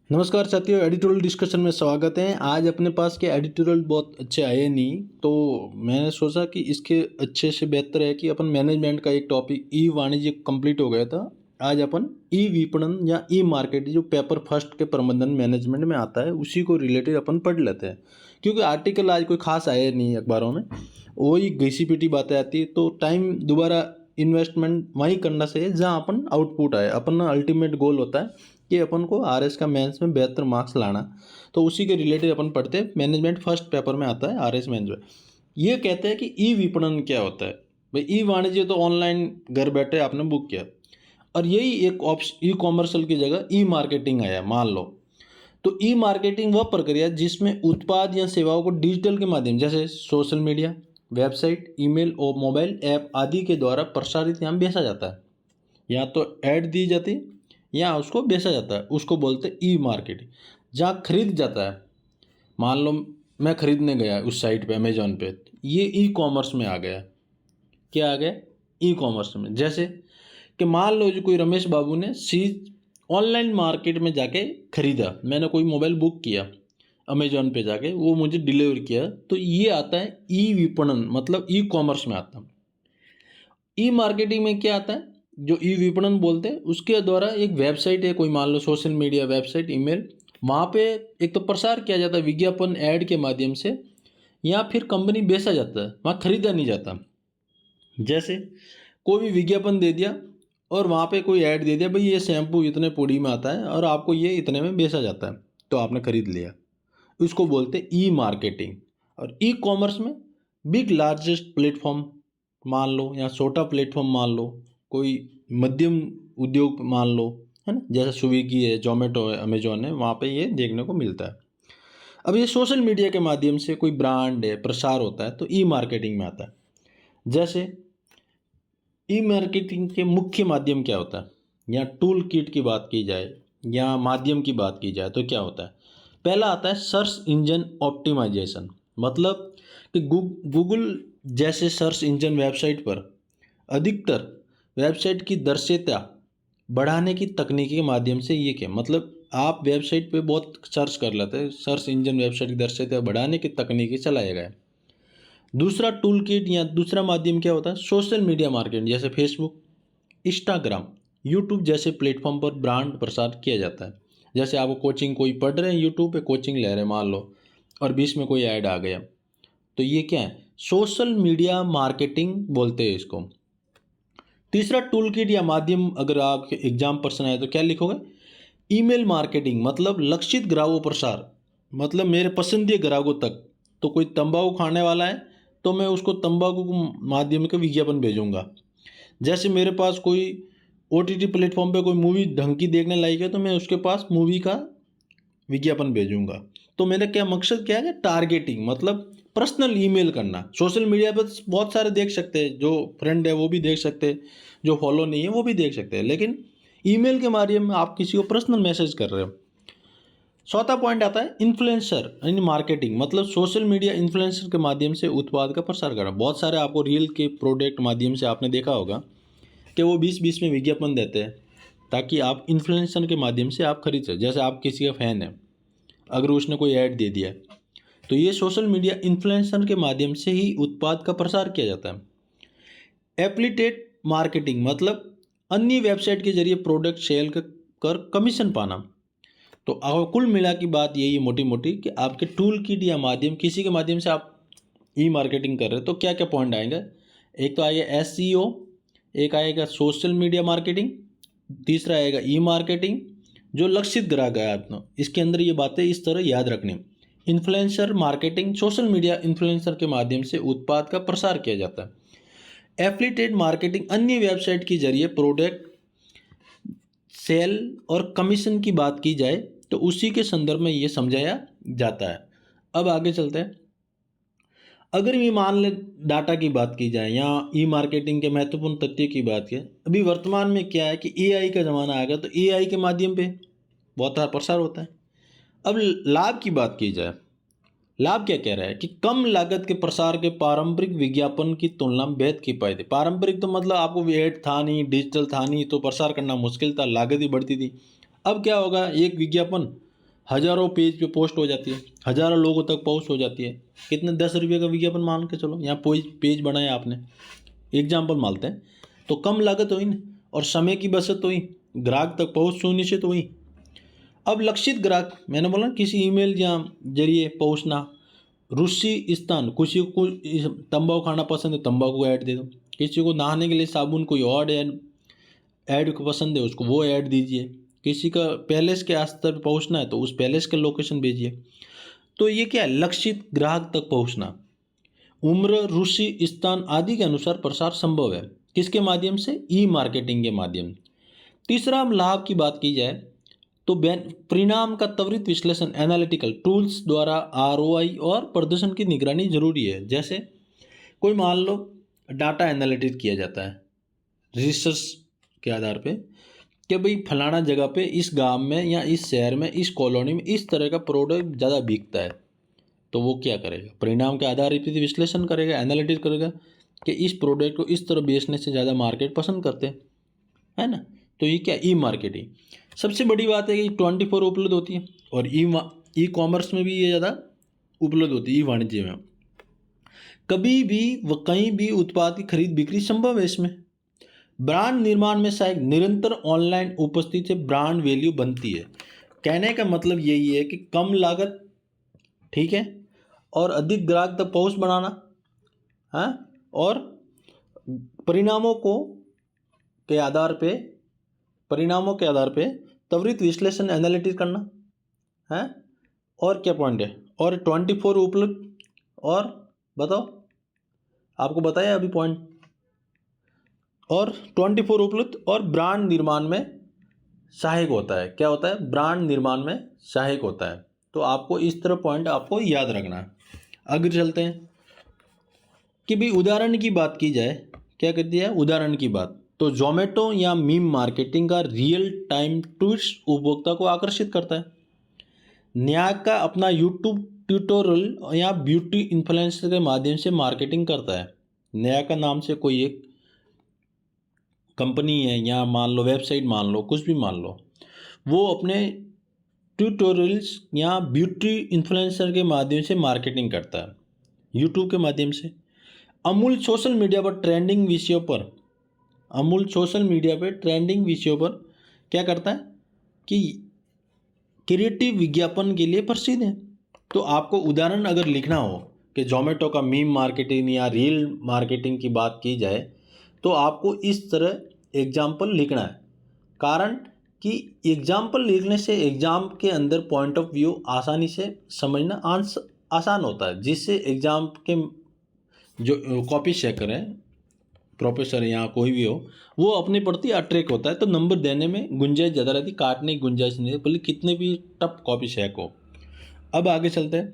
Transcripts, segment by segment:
नमस्कार साथियों, editorial discussion में स्वागत है। आज अपने पास के एडिटोरियल बहुत अच्छे आए नहीं, तो मैंने सोचा कि इसके अच्छे से बेहतर है कि अपन मैनेजमेंट का एक टॉपिक ई वाणिज्य कंप्लीट हो गया था। आज अपन ई विपणन या ई मार्केट जो पेपर फर्स्ट के प्रबंधन मैनेजमेंट में आता है उसी को रिलेटेड अपन पढ़ लेते हैं, क्योंकि आर्टिकल आज कोई खास आया नहीं अखबारों में, वही घिसी पिटी बातें आती है। तो टाइम दोबारा इन्वेस्टमेंट वहीं करना चाहिए जहाँ अपन आउटपुट आए। अपन अल्टीमेट गोल होता है कि अपन को आरएस का मेंस में बेहतर मार्क्स लाना, तो उसी के रिलेटेड अपन पढ़ते हैं। मैनेजमेंट फर्स्ट पेपर में आता है आरएस मेंस में। ये कहते हैं कि ई विपणन क्या होता है। भाई ई वाणिज्य तो ऑनलाइन घर बैठे आपने बुक किया, और यही एक ऑप्शन ई कॉमर्शियल की जगह ई मार्केटिंग आया मान लो। तो ई मार्केटिंग वह प्रक्रिया जिसमें उत्पाद या सेवाओं को डिजिटल के माध्यम जैसे सोशल मीडिया, वेबसाइट, ईमेल और मोबाइल ऐप आदि के द्वारा प्रसारित या बेचा जाता है। या तो ऐड दी जाती या उसको बेचा जाता है, उसको बोलते हैं ई मार्केटिंग। जहाँ खरीद जाता है, मान लो मैं खरीदने गया उस साइट पे अमेजोन पे, ये ई कॉमर्स में आ गया। क्या आ गया? ई कॉमर्स में। जैसे कि मान लो जो कोई रमेश बाबू ने चीज ऑनलाइन मार्केट में जाके खरीदा, मैंने कोई मोबाइल बुक किया अमेजोन पे जाके, वो मुझे डिलीवर किया, तो ये आता है ई विपणन, मतलब ई कॉमर्स में आता है। ई मार्केटिंग में क्या आता है? जो ई विपणन बोलते हैं उसके द्वारा एक वेबसाइट है, कोई मान लो सोशल मीडिया, वेबसाइट, ईमेल, वहाँ पे एक तो प्रसार किया जाता है विज्ञापन ऐड के माध्यम से, या फिर कंपनी बेचा जाता है, वहाँ खरीदा नहीं जाता। जैसे कोई भी विज्ञापन दे दिया और वहाँ पे कोई ऐड दे दिया, भाई ये शैम्पू इतने पुड़ी में आता है और आपको ये इतने में बेचा जाता है, तो आपने खरीद लिया। इसको बोलते हैं ई मार्केटिंग। और ई कॉमर्स में बिग लार्जेस्ट प्लेटफॉर्म मान लो या छोटा प्लेटफॉर्म मान लो, कोई मध्यम उद्योग मान लो, है ना, जैसे स्विगी है, जोमेटो है, अमेजोन है, वहाँ पे ये देखने को मिलता है। अब ये सोशल मीडिया के माध्यम से कोई ब्रांड है प्रसार होता है, तो ई मार्केटिंग में आता है। जैसे ई मार्केटिंग के मुख्य माध्यम क्या होता है, या टूल किट की बात की जाए या माध्यम की बात की जाए तो क्या होता है? पहला आता है सर्च इंजन ऑप्टिमाइजेशन। मतलब कि गूगल जैसे सर्च इंजन वेबसाइट पर अधिकतर वेबसाइट की दृश्यता बढ़ाने की तकनीकी के माध्यम से, ये क्या मतलब, आप वेबसाइट पे बहुत सर्च कर लेते हैं, सर्च इंजन वेबसाइट की दृश्यता बढ़ाने की तकनीकी चलाया गया है। दूसरा टूल किट या दूसरा माध्यम क्या होता है? सोशल मीडिया मार्केटिंग, जैसे फेसबुक, इंस्टाग्राम, यूट्यूब जैसे प्लेटफॉर्म पर ब्रांड प्रसार किया जाता है। जैसे आपको कोचिंग कोई पढ़ रहे हैं, यूट्यूब पे कोचिंग ले रहे हैं मान लो, और बीच में कोई ऐड आ गया, तो ये क्या है? सोशल मीडिया मार्केटिंग बोलते हैं इसको। तीसरा टूल किट या माध्यम, अगर आप एग्जाम पर्सन आए तो क्या लिखोगे? ईमेल मार्केटिंग, मतलब लक्षित ग्राहकों प्रसार, मतलब मेरे पसंदीदा ग्राहकों तक। तो कोई तंबाकू खाने वाला है तो मैं उसको तंबाकू के माध्यम का विज्ञापन भेजूंगा। जैसे मेरे पास कोई ओटीटी प्लेटफॉर्म पे कोई मूवी ढंग की देखने लायक है, तो मैं उसके पास मूवी का विज्ञापन भेजूंगा। तो मेरा क्या मकसद क्या है? टारगेटिंग, मतलब पर्सनल ईमेल करना। सोशल मीडिया पर बहुत सारे देख सकते हैं, जो फ्रेंड है वो भी देख सकते हैं, जो फॉलो नहीं है वो भी देख सकते हैं, लेकिन ईमेल के माध्यम में आप किसी को पर्सनल मैसेज कर रहे हो। चौथा पॉइंट आता है इन्फ्लुएंसर इन मार्केटिंग, मतलब सोशल मीडिया इन्फ्लुएंसर के माध्यम से उत्पाद का प्रसार करना। बहुत सारे आपको रील के प्रोडक्ट माध्यम से आपने देखा होगा कि वो बीच बीच में विज्ञापन देते हैं, ताकि आप इन्फ्लुएंसर के माध्यम से आप खरीद सकें। जैसे आप किसी का फैन है, अगर उसने कोई ऐड दे दिया है, तो ये सोशल मीडिया इन्फ्लुएंसर के माध्यम से ही उत्पाद का प्रसार किया जाता है। एप्लीटेड मार्केटिंग, मतलब अन्य वेबसाइट के जरिए प्रोडक्ट सेल कर कमीशन पाना। तो अगर कुल मिला की बात यही है मोटी मोटी, कि आपके टूल किट या माध्यम किसी के माध्यम से आप ई मार्केटिंग कर रहे हो, तो क्या क्या पॉइंट आएंगे? एक तो आएगा एसईओ, एक आएगा सोशल मीडिया मार्केटिंग, तीसरा आएगा ई मार्केटिंग, जो लक्षित ग्राहक है आपको, इसके अंदर ये बातें इस तरह याद रखनी। Influencer marketing, social media influencer के माध्यम से उत्पाद का प्रसार किया जाता है। एफिलिएटेड मार्केटिंग, अन्य वेबसाइट के जरिए प्रोडक्ट सेल और कमीशन की बात की जाए तो उसी के संदर्भ में ये समझाया जाता है। अब आगे चलते हैं। अगर ये मान ले डाटा की बात की जाए या ई मार्केटिंग के महत्वपूर्ण तथ्य की बात की, अभी वर्तमान में क्या है कि एआई का ज़माना आ गया, तो एआई के माध्यम पे बहुत सारा प्रसार होता है। अब लाभ की बात की जाए, लाभ क्या कह रहा है कि कम लागत के प्रसार के पारंपरिक विज्ञापन की तुलना में बेहद किफायती। पारंपरिक तो मतलब आपको एड था नहीं, डिजिटल था नहीं, तो प्रसार करना मुश्किल था, लागत ही बढ़ती थी। अब क्या होगा, एक विज्ञापन हज़ारों पेज पे पोस्ट हो जाती है, हज़ारों लोगों तक पहुंच हो जाती है। कितने 10 रुपये का विज्ञापन मान के चलो, यहाँ पेज बनाया आपने, एग्जाम्पल मानते हैं, तो कम लागत हुई ना, और समय की बचत हुई, ग्राहक तक पहुँच सुनिश्चित हुई। अब लक्षित ग्राहक, मैंने बोला ना, किसी ईमेल या जरिए पहुँचना। रुचि स्थान, किसी को तंबाकू खाना पसंद है, तंबाकू ऐड दे दो। किसी को नहाने के लिए साबुन कोई और ऐड को पसंद है, उसको वो ऐड दीजिए। किसी का पैलेस के स्तर पर पहुँचना है तो उस पैलेस के लोकेशन भेजिए। तो ये क्या है, लक्षित ग्राहक तक पहुँचना। उम्र, रुचि, स्थान आदि के अनुसार प्रसार संभव है। किसके माध्यम से? ई मार्केटिंग के माध्यम। तीसरा, हम लाभ की बात की जाए तो परिणाम का त्वरित विश्लेषण एनालिटिकल टूल्स द्वारा आरओआई और प्रदर्शन की निगरानी जरूरी है। जैसे कोई मान लो डाटा एनालिटिक्स किया जाता है रिसर्च के आधार पे कि भाई फलाना जगह पे इस गांव में या इस शहर में इस कॉलोनी में इस तरह का प्रोडक्ट ज़्यादा बिकता है, तो वो क्या करेगा, परिणाम के आधार पर विश्लेषण करेगा, एनालिटिक्स करेगा कि इस प्रोडक्ट को इस तरह बेचने से ज़्यादा मार्केट पसंद करते हैं, है ना। तो ये क्या, ई मार्केटिंग। सबसे बड़ी बात है कि 24 उपलब्ध होती है, और ई कॉमर्स में भी ये ज़्यादा उपलब्ध होती है, ई वाणिज्य में। कभी भी व कहीं भी उत्पाद की खरीद बिक्री संभव है इसमें। ब्रांड निर्माण में सहायक, निरंतर ऑनलाइन उपस्थिति से ब्रांड वैल्यू बनती है। कहने का मतलब यही है कि कम लागत, ठीक है, और अधिक ग्राहक तक पहुंच बनाना, हाँ, और परिणामों के आधार पे त्वरित विश्लेषण एनालिटिक्स करना है। और क्या पॉइंट है, और 24 उपलब्ध, और बताओ, आपको बताया अभी पॉइंट, और 24 उपलब्ध, और ब्रांड निर्माण में सहायक होता है। क्या होता है? ब्रांड निर्माण में सहायक होता है। तो आपको इस तरह पॉइंट आपको याद रखना है। आगे चलते हैं कि भाई उदाहरण की बात की जाए, क्या कहती है उदाहरण की बात, तो जोमेटो या मीम मार्केटिंग का रियल टाइम ट्वीट्स उपभोक्ता को आकर्षित करता है। न्याय का अपना यूट्यूब ट्यूटोरियल या ब्यूटी इन्फ्लुएंसर के माध्यम से मार्केटिंग करता है। न्याय का नाम से कोई एक कंपनी है, या मान लो वेबसाइट, मान लो कुछ भी मान लो, वो अपने ट्यूटोरियल्स या ब्यूटी इन्फ्लुएंसर के माध्यम से मार्केटिंग करता है, यूट्यूब के माध्यम से। अमूल सोशल मीडिया पर ट्रेंडिंग विषयों पर, क्या करता है कि क्रिएटिव विज्ञापन के लिए प्रसिद्ध है। तो आपको उदाहरण अगर लिखना हो कि जोमेटो का मीम मार्केटिंग या रील मार्केटिंग की बात की जाए, तो आपको इस तरह एग्जाम्पल लिखना है। कारण कि एग्जाम्पल लिखने से एग्ज़ाम के अंदर पॉइंट ऑफ व्यू आसानी से समझना आसान होता है, जिससे एग्ज़ाम के जो कॉपी चेकर है, प्रोफेसर या कोई भी हो, वो अपने प्रति अट्रैक्ट होता है, तो नंबर देने में गुंजाइश ज़्यादा रहती, काटने की गुंजाइश नहीं है, भले कितने भी टफ कॉपी शेक हो। अब आगे चलते हैं,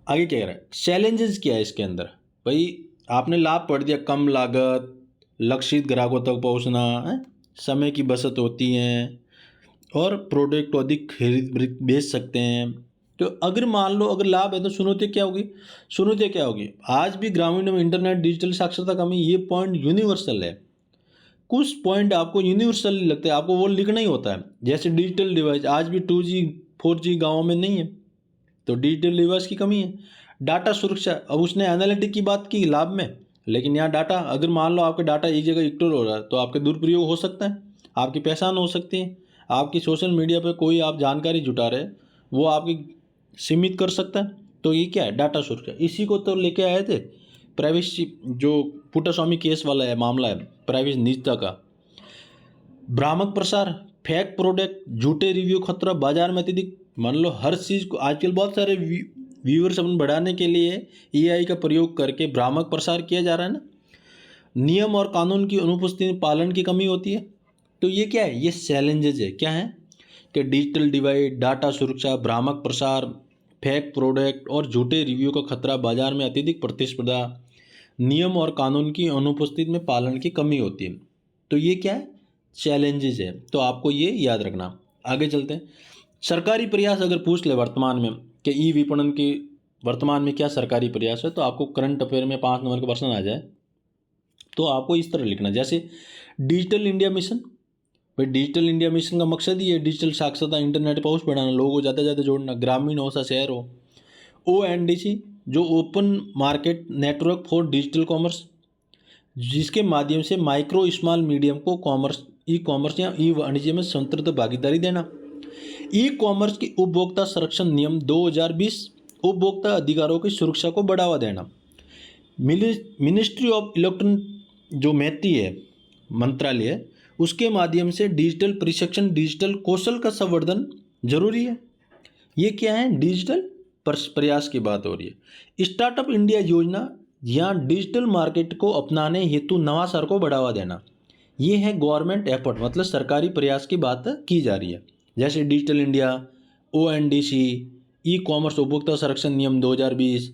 आगे क्या कह रहा है, चैलेंजेस क्या है इसके अंदर। भाई आपने लाभ पढ़ दिया, कम लागत, लक्षित ग्राहकों तक पहुंचना है, समय की बचत होती है, और प्रोडक्ट को अधिक खरीद बेच सकते हैं। तो अगर मान लो अगर लाभ है तो चुनौतियाँ क्या होगी। आज भी ग्रामीण में इंटरनेट डिजिटल साक्षरता कमी, ये पॉइंट यूनिवर्सल है। कुछ पॉइंट आपको यूनिवर्सल लगते हैं, आपको वो लिखना ही होता है। जैसे डिजिटल डिवाइस, आज भी 2G 4G गाँव में नहीं है, तो डिजिटल डिवाइस की कमी है। डाटा सुरक्षा, अब उसने एनालिटिक की बात की लाभ में, लेकिन यहाँ डाटा, अगर मान लो आपका डाटा एक जगह इक्टोर हो रहा है तो आपके दुरुपयोग हो सकता है, आपकी पहचान हो सकती है, आपकी सोशल मीडिया पर कोई आप जानकारी जुटा रहे, वो आपकी सीमित कर सकता है। तो ये क्या है, डाटा सुरक्षा। इसी को तो लेके आए थे प्राइवेसी, जो पुट्टास्वामी केस वाला है, मामला है प्राइवेसी निजता का। भ्रामक प्रसार, फेक प्रोडक्ट, झूठे रिव्यू खतरा, बाजार में अत्यधिक, मान लो हर चीज़ को आजकल बहुत सारे व्यूअर्स अपन बढ़ाने के लिए AI का प्रयोग करके भ्रामक प्रसार किया जा रहा है ना। नियम और कानून की अनुपस्थिति, पालन की कमी होती है। तो ये क्या है, ये चैलेंजेज है। क्या है कि डिजिटल डिवाइड, डाटा सुरक्षा, भ्रामक प्रसार, फेक प्रोडक्ट और झूठे रिव्यू का खतरा, बाजार में अत्यधिक प्रतिस्पर्धा, नियम और कानून की अनुपस्थिति में पालन की कमी होती है। तो ये क्या है, चैलेंजेस है। तो आपको ये याद रखना। आगे चलते हैं, सरकारी प्रयास अगर पूछ ले वर्तमान में कि ई विपणन की वर्तमान में क्या सरकारी प्रयास है, तो आपको करंट अफेयर में 5 नंबर का प्रश्न आ जाए तो आपको इस तरह लिखना, जैसे डिजिटल इंडिया मिशन, भाई डिजिटल इंडिया मिशन का मकसद ही है डिजिटल साक्षरता, इंटरनेट पहुंच बढ़ाना, लोगों को ज़्यादा से ज़्यादा जोड़ना, ग्रामीण हो या शहर हो। ONDC जो open market network for digital commerce, जिसके माध्यम से माइक्रो स्मॉल मीडियम को कॉमर्स, ई कॉमर्स या ई वाणिज्य में स्वतंत्र भागीदारी देना। ई कॉमर्स की उपभोक्ता संरक्षण नियम 2020 उपभोक्ता अधिकारों की सुरक्षा को बढ़ावा देना। मिनिस्ट्री ऑफ इलेक्ट्रॉनिक जो मैती है मंत्रालय, उसके माध्यम से डिजिटल प्रशिक्षण, डिजिटल कौशल का संवर्धन जरूरी है। ये क्या है? डिजिटल प्रयास की बात हो रही है। स्टार्टअप इंडिया योजना या डिजिटल मार्केट को अपनाने हेतु नवाचार को बढ़ावा देना। ये है गवर्नमेंट एफर्ट, मतलब सरकारी प्रयास की बात की जा रही है। जैसे digital India, ONDC, e commerce उपभोक्ता संरक्षण नियम 2020,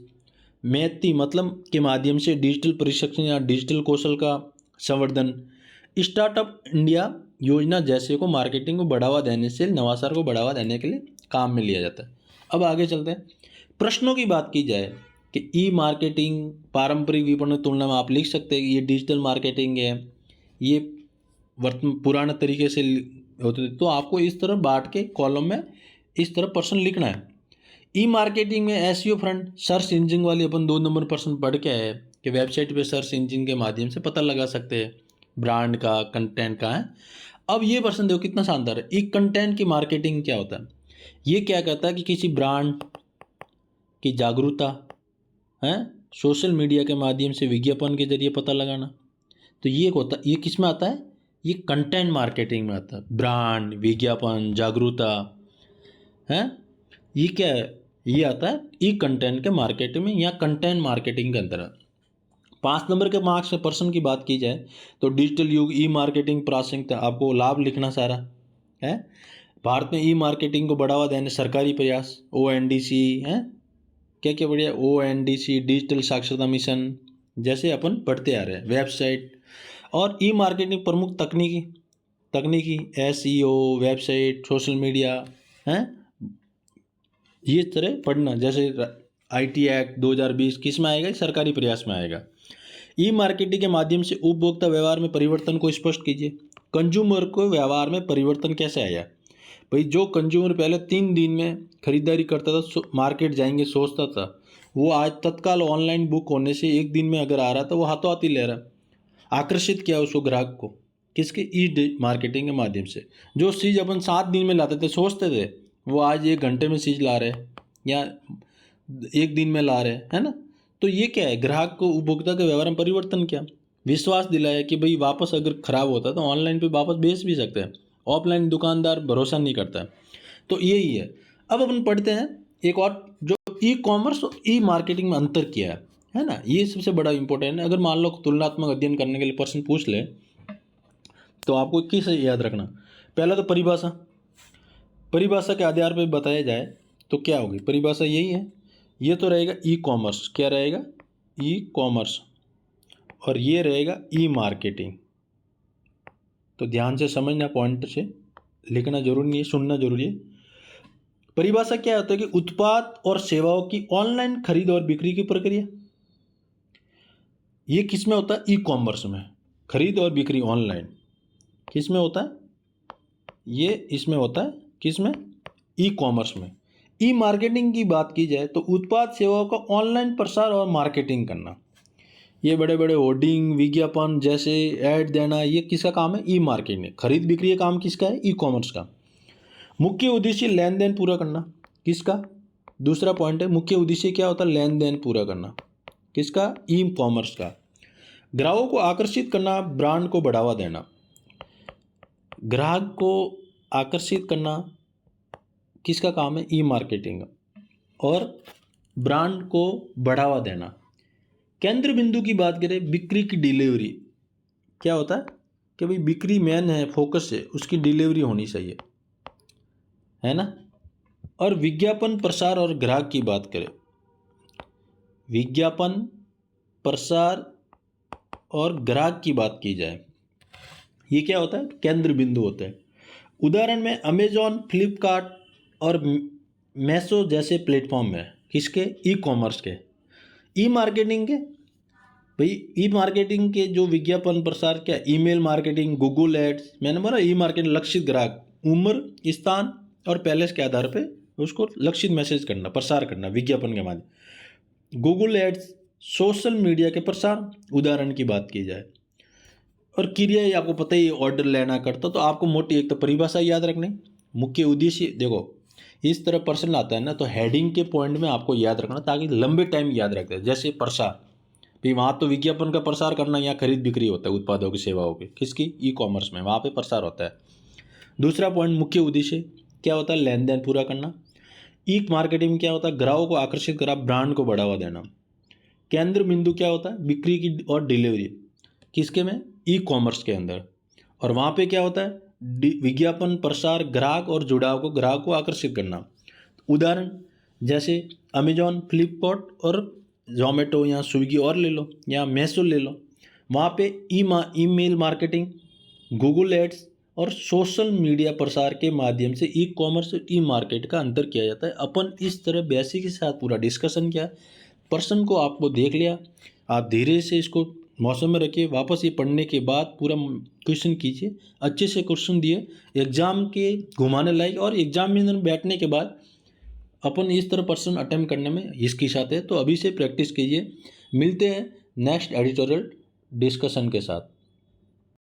मैती मतलब के माध्यम से डिजिटल प्रशिक्षण या डिजिटल कौशल का संवर्धन, स्टार्टअप इंडिया योजना जैसे को मार्केटिंग को बढ़ावा देने से नवाचार को बढ़ावा देने के लिए काम में लिया जाता है। अब आगे चलते हैं। प्रश्नों की बात की जाए कि ई मार्केटिंग पारंपरिक विपणन की तुलना में आप लिख सकते हैं कि ये डिजिटल मार्केटिंग है, ये पुराने तरीके से होते थे, तो आपको इस तरह बांट के कॉलम में इस तरह प्रश्न लिखना है। ई मार्केटिंग में SEO फ्रंट, सर्च इंजन वाली अपन 2 नंबर प्रश्न पढ़ के आए कि वेबसाइट पे सर्च इंजन के माध्यम से पता लगा सकते हैं ब्रांड का, कंटेंट का है। अब ये प्रश्न देखो कितना शानदार है। ई कंटेंट की मार्केटिंग क्या होता है? ये क्या कहता है कि किसी ब्रांड की जागरूकता है, सोशल मीडिया के माध्यम से विज्ञापन के जरिए पता लगाना। तो ये होता, ये किस में आता है? ये कंटेंट मार्केटिंग में आता है। ब्रांड, विज्ञापन, जागरूकता है, ये क्या है? ये आता है ई कंटेंट के मार्केटिंग में या कंटेंट मार्केटिंग के अंतर्गत। 5 नंबर के मार्क्स में पर्सन की बात की जाए तो डिजिटल युग, ई मार्केटिंग प्रासंगिकता, आपको लाभ लिखना सारा है। भारत में ई मार्केटिंग को बढ़ावा देने सरकारी प्रयास, ONDC है, क्या क्या बढ़िया, ONDC डिजिटल साक्षरता मिशन जैसे अपन पढ़ते आ रहे हैं। वेबसाइट और ई मार्केटिंग प्रमुख तकनीकी SEO, वेबसाइट, सोशल मीडिया है, ये तरह पढ़ना। जैसे IT एक्ट 2020 किस में आएगा? सरकारी प्रयास में आएगा। ई मार्केटिंग के माध्यम से उपभोक्ता व्यवहार में परिवर्तन को स्पष्ट कीजिए। कंज्यूमर को व्यवहार में परिवर्तन कैसे आया? भाई जो कंज्यूमर पहले 3 दिन में खरीदारी करता था, मार्केट जाएंगे सोचता था, वो आज तत्काल ऑनलाइन बुक होने से 1 दिन में अगर आ रहा था, वो हाथों हाथ ही ले रहा। आकर्षित किया उसको, ग्राहक को, किसके? ई मार्केटिंग के माध्यम से। जो चीज़ अपन 7 दिन में लाते थे, सोचते थे, वो आज 1 घंटे में चीज़ ला रहे या 1 दिन में ला रहे, है ना। तो ये क्या है? ग्राहक को उपभोक्ता के व्यवहार में परिवर्तन किया, विश्वास दिलाया कि भाई वापस अगर खराब होता तो ऑनलाइन पे वापस बेच भी सकते हैं, ऑफलाइन दुकानदार भरोसा नहीं करता है। तो यही है। अब अपन पढ़ते हैं एक और, जो ई कॉमर्स और ई मार्केटिंग में अंतर किया है ना, ये सबसे बड़ा इंपॉर्टेंट है। अगर मान लो तुलनात्मक अध्ययन करने के लिए प्रश्न पूछ ले तो आपको किस याद रखना? पहला तो परिभाषा के आधार पर बताया जाए तो क्या होगी? परिभाषा यही है, ये तो रहेगा ई कॉमर्स, क्या रहेगा? ई कॉमर्स, और ये रहेगा ई मार्केटिंग। तो ध्यान से समझना, पॉइंट से लिखना जरूरी नहीं है, सुनना जरूरी है। परिभाषा क्या होता है कि उत्पाद और सेवाओं की ऑनलाइन खरीद और बिक्री की प्रक्रिया। ये किस में होता है? ई कॉमर्स में। खरीद और बिक्री ऑनलाइन किस में होता है? ये इसमें होता है, किस में? ई कॉमर्स में। ई मार्केटिंग की बात की जाए तो उत्पाद सेवाओं का ऑनलाइन प्रसार और मार्केटिंग करना। ये बड़े बड़े होर्डिंग, विज्ञापन जैसे ऐड देना, ये किसका काम है? ई मार्केटिंग। खरीद बिक्री का काम किसका है? ई कॉमर्स का। मुख्य उद्देश्य लेन देन पूरा करना, किसका? दूसरा पॉइंट है, मुख्य उद्देश्य क्या होता है? लेन देन पूरा करना, किसका? ई कॉमर्स का। ग्राहकों को आकर्षित करना, ब्रांड को बढ़ावा देना। ग्राहक को आकर्षित करना किसका काम है? ई मार्केटिंग। और ब्रांड को बढ़ावा देना। केंद्र बिंदु की बात करें, बिक्री की डिलीवरी, क्या होता है कि भाई बिक्री मेन है, फोकस है, उसकी डिलीवरी होनी चाहिए, है ना। और विज्ञापन प्रसार और ग्राहक की बात करें, विज्ञापन प्रसार और ग्राहक की बात की जाए, ये क्या होता है? केंद्र बिंदु होता है। उदाहरण में अमेजॉन, फ्लिपकार्ट और मैसो जैसे प्लेटफॉर्म है, किसके? ई कॉमर्स के। ई मार्केटिंग के भाई ई मार्केटिंग के जो विज्ञापन प्रसार क्या, ईमेल मार्केटिंग, गूगल एड्स, मैंने बोला ई मार्केटिंग लक्षित ग्राहक, उम्र, स्थान और पैलेस के आधार पे उसको लक्षित मैसेज करना, प्रसार करना विज्ञापन के माध्यम। गूगल एड्स सोशल मीडिया के प्रसार, उदाहरण की बात की जाए। और क्रिया ये आपको पता ही, ऑर्डर लेना करता, तो आपको मोटी एक तो परिभाषा याद रखनी, मुख्य उद्देश्य। देखो इस तरह प्रश्न आता है ना, तो हेडिंग के पॉइंट में आपको याद रखना ताकि लंबे टाइम याद रखते हैं। जैसे प्रसार, भी वहाँ तो विज्ञापन का प्रसार करना, यहाँ खरीद बिक्री होता है उत्पादों की सेवाओं की, किसकी, ई कॉमर्स में, वहाँ पे प्रसार होता है। दूसरा पॉइंट मुख्य उद्देश्य क्या होता है, लेन देन पूरा करना। ई मार्केटिंग में क्या होता है, ग्राहकों को आकर्षित करा, ब्रांड को बढ़ावा देना। केंद्र बिंदु क्या होता है, बिक्री की और डिलीवरी, किसके में, ई कॉमर्स के अंदर। और वहाँ पे क्या होता है, विज्ञापन प्रसार, ग्राहक और जुड़ाव को, ग्राहक को आकर्षित करना। उदाहरण जैसे अमेजॉन, फ्लिपकार्ट और जोमेटो या स्विगी और ले लो, या मैसो ले लो। वहाँ पे ईमेल मार्केटिंग, गूगल एड्स और सोशल मीडिया प्रसार के माध्यम से ई कॉमर्स और ई मार्केट का अंतर किया जाता है। अपन इस तरह बेसिक के साथ पूरा डिस्कशन किया, प्रश्न को आपको देख लिया। आप धीरे से इसको मौसम में रखिए, वापस ये पढ़ने के बाद पूरा क्वेश्चन कीजिए, अच्छे से क्वेश्चन दिए, एग्जाम के घुमाने लायक। और एग्जाम में बैठने के बाद अपन इस तरह प्रश्न अटेम्प्ट करने में हिचकिचाते हैं, तो अभी से प्रैक्टिस कीजिए। मिलते हैं नेक्स्ट एडिटोरियल डिस्कशन के साथ।